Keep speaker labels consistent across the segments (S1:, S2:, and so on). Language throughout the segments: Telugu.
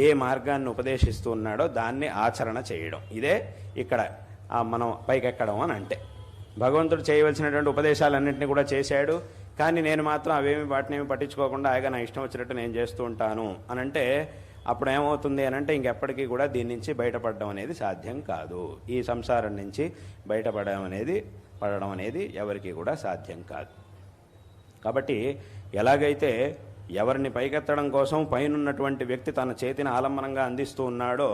S1: ఏ మార్గాన్ని ఉపదేశిస్తూ ఉన్నాడో దాన్ని ఆచరణ చేయడం, ఇదే ఇక్కడ మనం పైకెక్కడం అని అంటే. భగవంతుడు చేయవలసినటువంటి ఉపదేశాలన్నింటినీ కూడా చేశాడు, కానీ నేను మాత్రం వాటినేమి పట్టించుకోకుండా ఆయన నా ఇష్టం వచ్చినట్టు నేను చేస్తూ ఉంటాను అని అంటే అప్పుడు ఏమవుతుంది అని అంటే ఇంకెప్పటికీ కూడా దీని నుంచి బయటపడడం అనేది సాధ్యం కాదు. ఈ సంసారం నుంచి బయటపడడం అనేది ఎవరికి కూడా సాధ్యం కాదు. కాబట్టి ఎలాగైతే ఎవరిని పైకెత్తడం కోసం పైనున్నటువంటి వ్యక్తి తన చేతిని ఆలంబనంగా అందిస్తూ ఉన్నాడో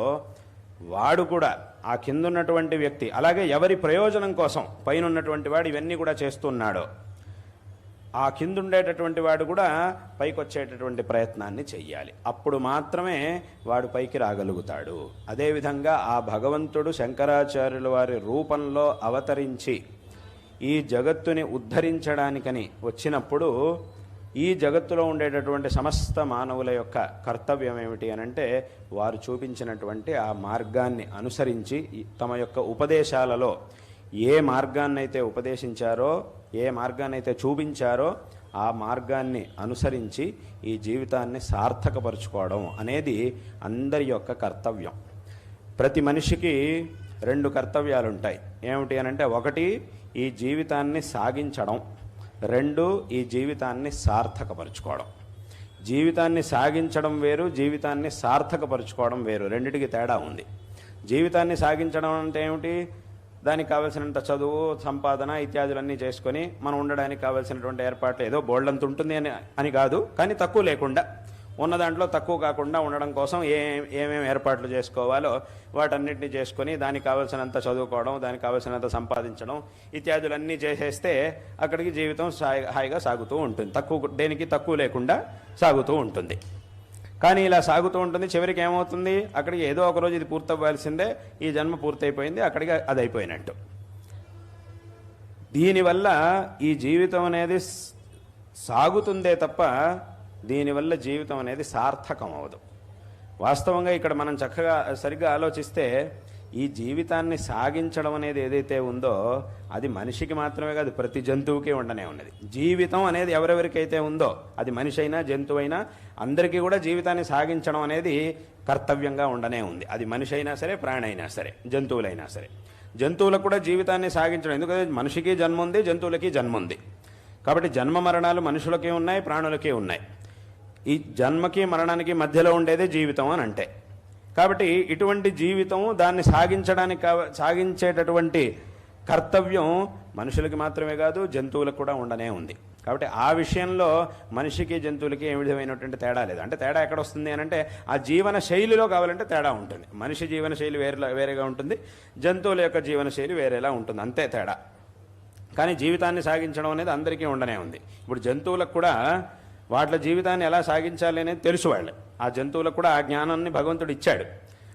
S1: వాడు కూడా ఆ కిందున్నటువంటి వ్యక్తి అలాగే ఎవరి ప్రయోజనం కోసం పైనున్నటువంటి వాడు ఇవన్నీ కూడా చేస్తున్నాడో ఆ కిందుండేటటువంటి వాడు కూడా పైకి వచ్చేటటువంటి ప్రయత్నాన్ని చెయ్యాలి. అప్పుడు మాత్రమే వాడు పైకి రాగలుగుతాడు. అదేవిధంగా ఆ భగవంతుడు శంకరాచార్యుల వారి రూపంలో అవతరించి ఈ జగత్తుని ఉద్ధరించడానికని వచ్చినప్పుడు ఈ జగత్తులో ఉండేటటువంటి సమస్త మానవుల యొక్క కర్తవ్యం ఏమిటి అనంటే వారు చూపించినటువంటి ఆ మార్గాన్ని అనుసరించి తమ యొక్క ఉపదేశాలలో ఏ మార్గాన్నైతే ఉపదేశించారో ఏ మార్గాన్నైతే చూపించారో ఆ మార్గాన్ని అనుసరించి ఈ జీవితాన్ని సార్థకపరుచుకోవడం అనేది అందరి యొక్క కర్తవ్యం. ప్రతి మనిషికి 2 కర్తవ్యాలు ఉంటాయి. ఏమిటి అనంటే ఒకటి ఈ జీవితాన్ని సాగించడం, 2 ఈ జీవితాన్ని సార్థకపరుచుకోవడం. జీవితాన్ని సాగించడం వేరు, జీవితాన్ని సార్థకపరుచుకోవడం వేరు, రెండిటికి తేడా ఉంది. జీవితాన్ని సాగించడం అంటే ఏమిటి? దానికి కావాల్సినంత చదువు సంపాదన ఇత్యాదులన్నీ చేసుకొని మనం ఉండడానికి కావాల్సినటువంటి ఏర్పాట్లు ఏదో బోల్డంత ఉంటుంది అని కాదు, కానీ తక్కువ లేకుండా ఉన్న దాంట్లో తక్కువ కాకుండా ఉండడం కోసం ఏమేమి ఏర్పాట్లు చేసుకోవాలో వాటన్నిటిని చేసుకొని దానికి కావాల్సినంత చదువుకోవడం, దానికి కావాల్సినంత సంపాదించడం ఇత్యాదులన్నీ చేసేస్తే అక్కడికి జీవితం హాయిగా సాగుతూ ఉంటుంది. దేనికి తక్కువ లేకుండా సాగుతూ ఉంటుంది. కానీ ఇలా సాగుతూ ఉంటుంది, చివరికి ఏమవుతుంది? అక్కడికి ఏదో ఒకరోజు ఇది పూర్తవ్వాల్సిందే, ఈ జన్మ పూర్తయిపోయింది, అక్కడికి అది అయిపోయినట్టు. దీనివల్ల ఈ జీవితం అనేది సాగుతుందే తప్ప దీనివల్ల జీవితం అనేది సార్థకం అవ్వదు. వాస్తవంగా ఇక్కడ మనం చక్కగా సరిగ్గా ఆలోచిస్తే ఈ జీవితాన్ని సాగించడం అనేది ఏదైతే ఉందో అది మనిషికి మాత్రమే కాదు, ప్రతి జంతువుకి ఉండనే ఉన్నది. జీవితం అనేది ఎవరెవరికైతే ఉందో అది మనిషి అయినా జంతువు అయినా అందరికీ కూడా జీవితాన్ని సాగించడం అనేది కర్తవ్యంగా ఉండనే ఉంది. అది మనిషి అయినా సరే, ప్రాణి అయినా సరే, జంతువులైనా సరే. జంతువులకు కూడా జీవితాన్ని సాగించడం, ఎందుకంటే మనిషికి జన్మ ఉంది, జంతువులకి జన్మ ఉంది. కాబట్టి జన్మ మరణాలు మనుషులకి ఉన్నాయి, ప్రాణులకి ఉన్నాయి. ఈ జన్మకి మరణానికి మధ్యలో ఉండేదే జీవితం అని అంటే. కాబట్టి ఇటువంటి జీవితం దాన్ని సాగించేటటువంటి కర్తవ్యం మనుషులకి మాత్రమే కాదు జంతువులకు కూడా ఉండనే ఉంది. కాబట్టి ఆ విషయంలో మనిషికి జంతువులకి ఏ విధమైనటువంటి తేడా లేదు. అంటే తేడా ఎక్కడ వస్తుంది అని అంటే ఆ జీవన శైలిలో కావాలంటే తేడా ఉంటుంది. మనిషి జీవన శైలి వేరేగా ఉంటుంది, జంతువుల యొక్క జీవన శైలి వేరేలా ఉంటుంది, అంతే తేడా. కానీ జీవితాన్ని సాగించడం అనేది అందరికీ ఉండనే ఉంది. ఇప్పుడు జంతువులకు కూడా వాటి జీవితాన్ని ఎలా సాగించాలి అనేది తెలుసు వాళ్ళే. ఆ జంతువులకు కూడా ఆ జ్ఞానాన్ని భగవంతుడు ఇచ్చాడు.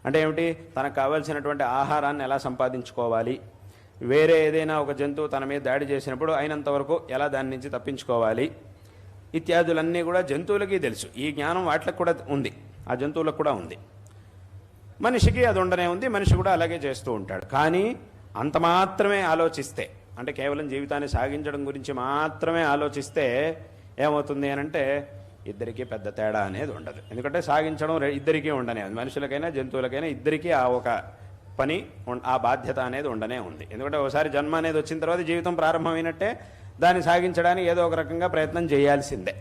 S1: అంటే ఏమిటి? తనకు కావాల్సినటువంటి ఆహారాన్ని ఎలా సంపాదించుకోవాలి, వేరే ఏదైనా ఒక జంతువు తన మీద దాడి చేసినప్పుడు అయినంతవరకు ఎలా దాని నుంచి తప్పించుకోవాలి ఇత్యాదులన్నీ కూడా జంతువులకి తెలుసు. ఈ జ్ఞానం వాటికి కూడా ఉంది, ఆ జంతువులకు కూడా ఉంది. మనిషికి అది ఉండనే ఉంది, మనిషి కూడా అలాగే చేస్తూ ఉంటాడు. కానీ అంత మాత్రమే ఆలోచిస్తే, అంటే కేవలం జీవితాన్ని సాగించడం గురించి మాత్రమే ఆలోచిస్తే ఏమవుతుంది అని అంటే ఇద్దరికీ పెద్ద తేడా అనేది ఉండదు. ఎందుకంటే సాగించడం ఇద్దరికీ ఉండనే ఉంది, మనుషులకైనా జంతువులకైనా ఇద్దరికీ ఆ ఒక పని, ఆ బాధ్యత అనేది ఉండనే ఉంది. ఎందుకంటే ఒకసారి జన్మ అనేది వచ్చిన తర్వాత జీవితం ప్రారంభమైనట్టే, దాన్ని సాగించడానికి ఏదో ఒక రకంగా ప్రయత్నం చేయాల్సిందే.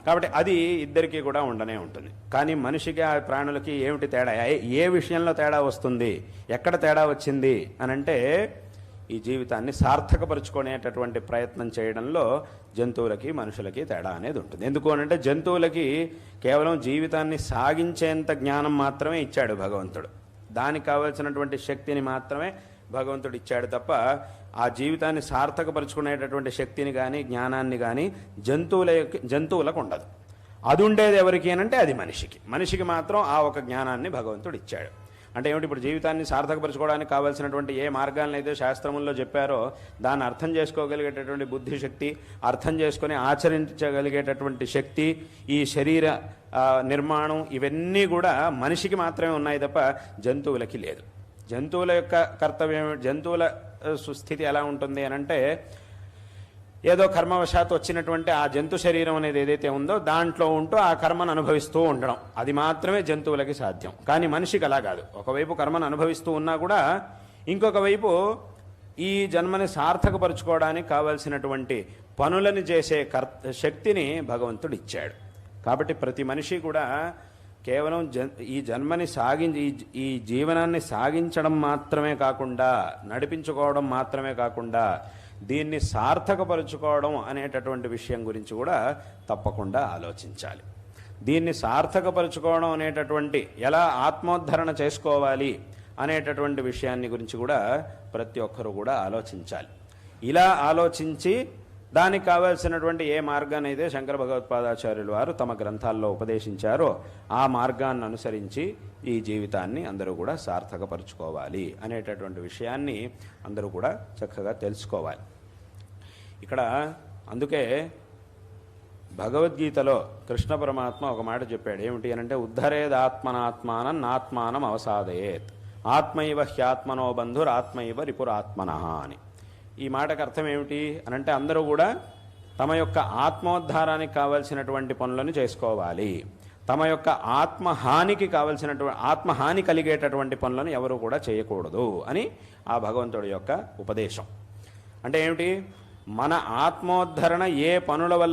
S1: కాబట్టి అది ఇద్దరికీ కూడా ఉండనే ఉంటుంది. కానీ మనిషికి ఆ ప్రాణులకి ఏమిటి తేడా, ఏ విషయంలో తేడా వస్తుంది, ఎక్కడ తేడా వచ్చింది అని అంటే ఈ జీవితాన్ని సార్థకపరుచుకునేటటువంటి ప్రయత్నం చేయడంలో జంతువులకి మనుషులకి తేడా అనేది ఉంటుంది. ఎందుకు అనంటే జంతువులకి కేవలం జీవితాన్ని సాగించేంత జ్ఞానం మాత్రమే ఇచ్చాడు భగవంతుడు, దానికి కావలసినటువంటి శక్తిని మాత్రమే భగవంతుడు ఇచ్చాడు తప్ప ఆ జీవితాన్ని సార్థకపరుచుకునేటటువంటి శక్తిని కానీ జ్ఞానాన్ని కానీ జంతువులకు ఉండదు. అది ఉండేది ఎవరికి అనంటే అది మనిషికి మాత్రం ఆ ఒక జ్ఞానాన్ని భగవంతుడు ఇచ్చాడు. అంటే ఏమిటి? ఇప్పుడు జీవితాన్ని సార్థకపరచుకోవడానికి కావాల్సినటువంటి ఏ మార్గాలను అయితే శాస్త్రముల్లో చెప్పారో దాన్ని అర్థం చేసుకోగలిగేటటువంటి బుద్ధిశక్తి, అర్థం చేసుకొని ఆచరించగలిగేటటువంటి శక్తి, ఈ శరీర నిర్మాణం, ఇవన్నీ కూడా మనిషికి మాత్రమే ఉన్నాయి తప్ప జంతువులకి లేదు. జంతువుల యొక్క కర్తవ్యం, జంతువుల సుస్థితి ఎలా ఉంటుంది అని అంటే ఏదో కర్మవశాత్తు వచ్చినటువంటి ఆ జంతు శరీరం అనేది ఏదైతే ఉందో దాంట్లో ఉంటూ ఆ కర్మను అనుభవిస్తూ ఉండడం, అది మాత్రమే జంతువులకి సాధ్యం. కానీ మనిషికి అలా కాదు. ఒకవైపు కర్మను అనుభవిస్తూ ఉన్నా కూడా ఇంకొక వైపు ఈ జన్మని సార్థకపరుచుకోవడానికి కావలసినటువంటి పనులను చేసే శక్తిని భగవంతుడు ఇచ్చాడు. కాబట్టి ప్రతి మనిషి కూడా కేవలం ఈ జన్మని ఈ జీవనాన్ని సాగించడం మాత్రమే కాకుండా, నడిపించుకోవడం మాత్రమే కాకుండా, దీన్ని సార్థకపరుచుకోవడం అనేటటువంటి విషయం గురించి కూడా తప్పకుండా ఆలోచించాలి. దీన్ని సార్థకపరుచుకోవడం అనేటటువంటి ఎలా ఆత్మోద్ధరణ చేసుకోవాలి అనేటటువంటి విషయాన్ని గురించి కూడా ప్రతి ఒక్కరూ కూడా ఆలోచించాలి. ఇలా ఆలోచించి దానికి కావాల్సినటువంటి ఏ మార్గాన్ని అయితే శంకర భగవత్పాదాచార్యులు వారు తమ గ్రంథాల్లో ఉపదేశించారో ఆ మార్గాన్ని అనుసరించి ఈ జీవితాన్ని అందరూ కూడా సార్థకపరుచుకోవాలి అనేటటువంటి విషయాన్ని అందరూ కూడా చక్కగా తెలుసుకోవాలి. ఇక్కడ అందుకే భగవద్గీతలో కృష్ణ పరమాత్మ ఒక మాట చెప్పాడు. ఏమిటి అనంటే, ఉద్ధరేదాత్మనాత్మానం నాత్మానం అవసాదయేత్, ఆత్మైవ హ్యాత్మనో బంధుర్ ఆత్మైవ రిపురాత్మనః అని. ఈ మాటకు అర్థం ఏమిటి అనంటే, అందరూ కూడా తమ యొక్క ఆత్మోద్ధారానికి కావలసినటువంటి పనులను చేసుకోవాలి, తమ యొక్క ఆత్మహాని కలిగేటటువంటి పనులను ఎవరు కూడా చేయకూడదు అని ఆ భగవంతుడి యొక్క ఉపదేశం. అంటే ఏమిటి, మన ఆత్మోద్ధరణ ఏ పనుల వల్ల